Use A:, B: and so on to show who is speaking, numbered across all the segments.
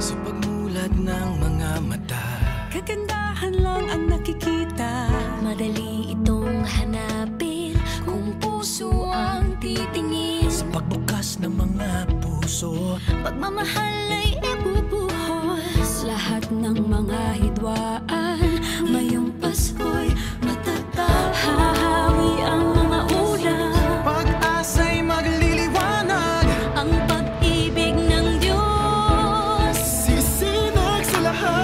A: Sa pagmulat ng mga mata,
B: kagandahan lang ang nakikita.
C: Madali itong hanapin kung puso ang titingin.
A: sa pagbukas ng mga puso,
C: Pagmamahal ay ibubuhos.
B: Lahat ng mga hidwaan ngayong Pasko'y matatag. Hahawi ang mga ulap,
A: pag-asa'y magliliwanag.
C: Ang pag-ibig ng Diyos
A: Sisinag sa lahat.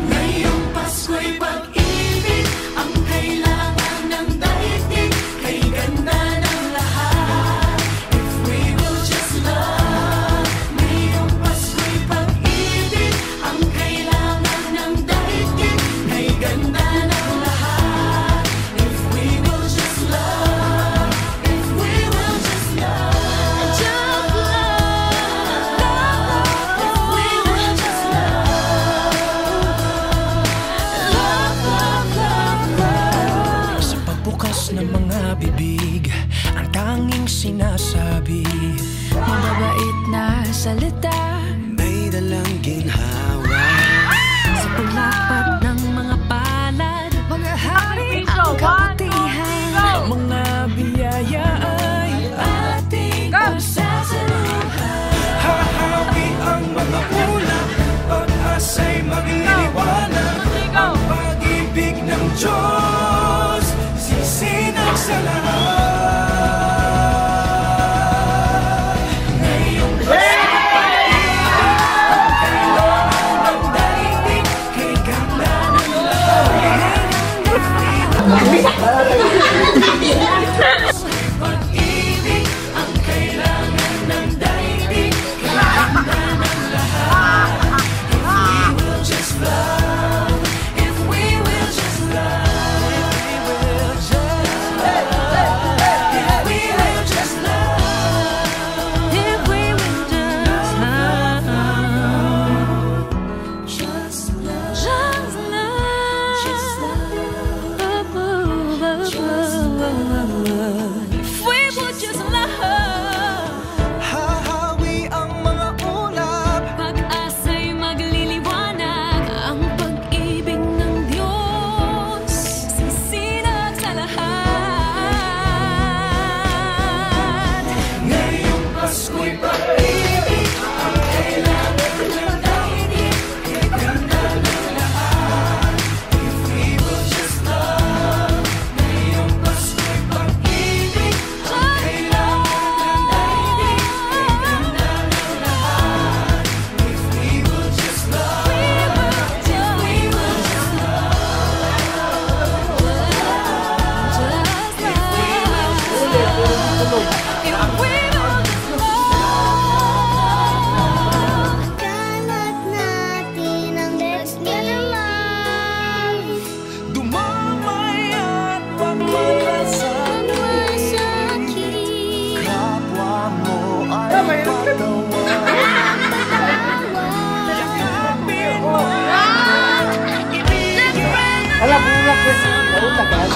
B: ngayong Pasko'y pag-ibig ang kailangan ng daigdig. Kay ganda ng lahat, if we will just love. Ngayong Pasko'y pag-ibig ang kailangan ng daigdig. Kay ganda ng lahat, if we will just love. If we will just love.
C: Just love.
B: If we will just love.
A: Sa pagbukas ng mga bibig, ang tanging sinasabi,
B: Mababait na salita
A: may dalang ginhawa.
B: sa paglapat ng mga palad, mga hari ang kabutihan.
A: Ang mga biyaya ay
B: Ating pagsasaluhan.
A: hahawi ang mga ulap, pag-asa'y magliliwanag. Ang pag-ibig ng Diyos sisinag sa lahat.
B: Ngayong pag-ibig ang kailangan ng daigdig. Kay ganda ng lahat, pag-ibig ang kailangan ng daigdig. Kay ganda ng lahat, if we will just love. If we will just love. If we will just love. If we will just love. If we will just love. Just love. Just love. Just love. If we would just love.
A: Hahawi ang mga ulap,
C: Pag-asa'y magliliwanag. Ang pag-ibig ng Diyos sisinag sa lahat.
B: Ngayong Pasko'y pag-ibig ang kailangan ng daigdig. Kay ganda ng lahat, if we will just love. Ngayong Pasko'y pag-ibig ang kailangan ng daigdig. Kay ganda ng lahat, if we will just love. If we will just
C: Kalat natin ang destiny.
A: dumamay at pagmamalasakit.
C: Masakit.
A: Kapwa mo ay patawarin. Yakapin mo, ibigin
D: Alam mo na, Chris. Ano tagal?